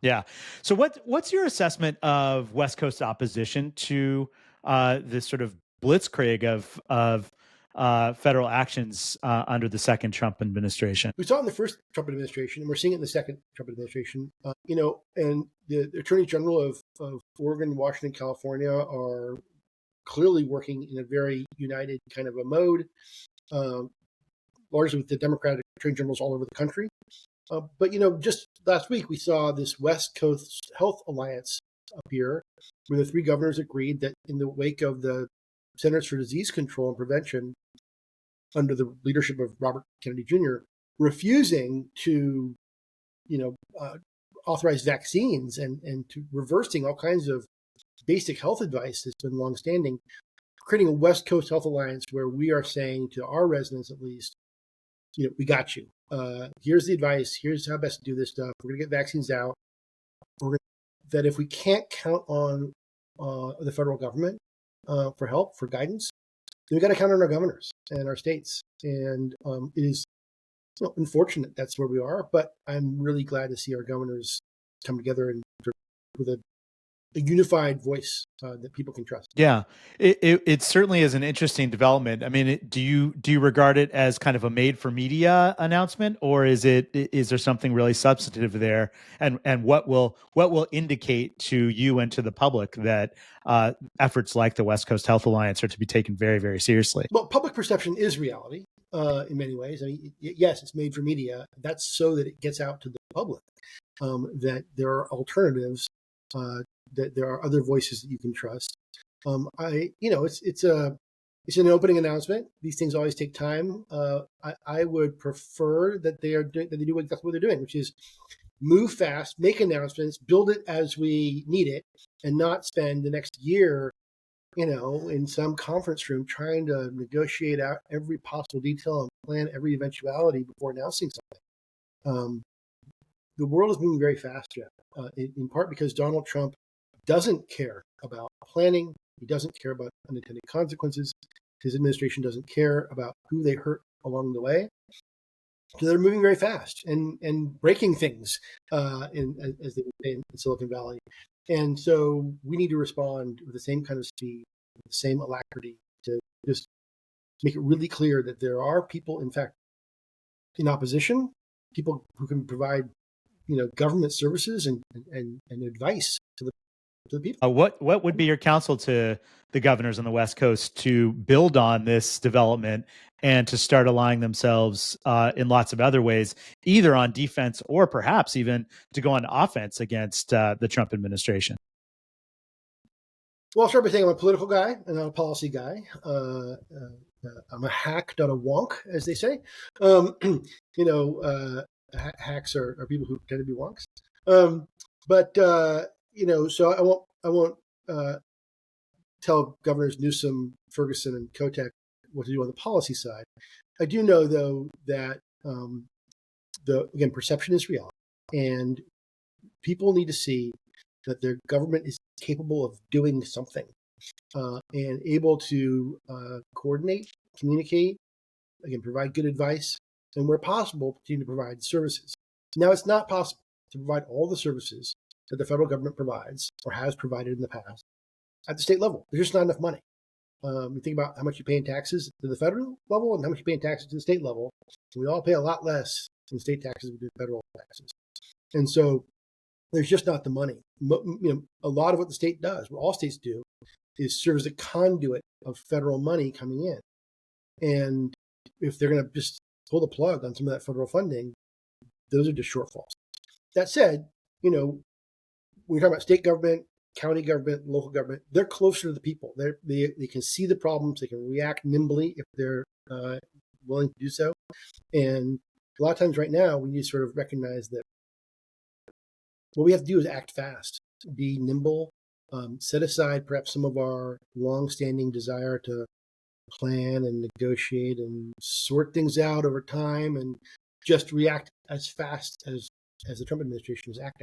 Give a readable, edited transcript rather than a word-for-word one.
Yeah. So what's your assessment of West Coast opposition to this sort of blitzkrieg of federal actions under the second Trump administration? We saw it in the first Trump administration, and we're seeing it in the second Trump administration. And the Attorney General of Oregon, Washington, California are clearly working in a very united kind of a mode, largely with the Democratic Attorney Generals all over the country. But just last week we saw this West Coast Health Alliance appear, where the three governors agreed that in the wake of the Centers for Disease Control and Prevention, under the leadership of Robert Kennedy Jr., refusing to, authorize vaccines and to reversing all kinds of basic health advice that's been longstanding, creating a West Coast Health Alliance where we are saying to our residents, at least, we got you. Here's the advice. Here's how best to do this stuff. We're going to get vaccines out. That if we can't count on the federal government for help, for guidance, then we got to count on our governors and our states. And it is unfortunate that's where we are, but I'm really glad to see our governors come together and with a unified voice that people can trust. Yeah, it certainly is an interesting development. I mean, do you regard it as kind of a made for media announcement, or is there something really substantive there? And what will indicate to you and to the public that efforts like the West Coast Health Alliance are to be taken very, very seriously? Well, public perception is reality in many ways. I mean, yes, it's made for media. That's so that it gets out to the public that there are alternatives. That there are other voices that you can trust. It's an opening announcement. These things always take time. I would prefer that they do exactly what they're doing, which is move fast, make announcements, build it as we need it, and not spend the next year, in some conference room trying to negotiate out every possible detail and plan every eventuality before announcing something. The world is moving very fast, Jeff, in part because Donald Trump doesn't care about planning. He doesn't care about unintended consequences. His administration doesn't care about who they hurt along the way. So they're moving very fast and breaking things, as they would say in Silicon Valley. And so we need to respond with the same kind of speed, with the same alacrity, to just make it really clear that there are people, in fact, in opposition, people who can provide government services and advice to the people. What would be your counsel to the governors on the West Coast to build on this development and to start aligning themselves in lots of other ways, either on defense or perhaps even to go on offense against the Trump administration? Well, I'll start by saying I'm a political guy and not a policy guy. I'm a hack, not a wonk, as they say. Hacks are people who tend to be wonks. So I won't tell Governors Newsom, Ferguson, and Kotek what to do on the policy side. I do know, though, that again, perception is reality, and people need to see that their government is capable of doing something and able to coordinate, communicate, again, provide good advice, and where possible, continue to provide services. Now, it's not possible to provide all the services that the federal government provides or has provided in the past at the state level. There's just not enough money. You think about how much you pay in taxes to the federal level and how much you pay in taxes to the state level. So we all pay a lot less in state taxes than we do federal taxes. And so there's just not the money. A lot of what the state does, what all states do, is serve as a conduit of federal money coming in. And if they're going to just pull the plug on some of that federal funding, those are just shortfalls. That said, when you're talking about state government, county government, local government, they're closer to the people. They can see the problems. They can react nimbly if they're willing to do so. And a lot of times right now, we need to sort of recognize that what we have to do is act fast, be nimble, set aside perhaps some of our long-standing desire to plan and negotiate and sort things out over time and just react as fast as the Trump administration is acting.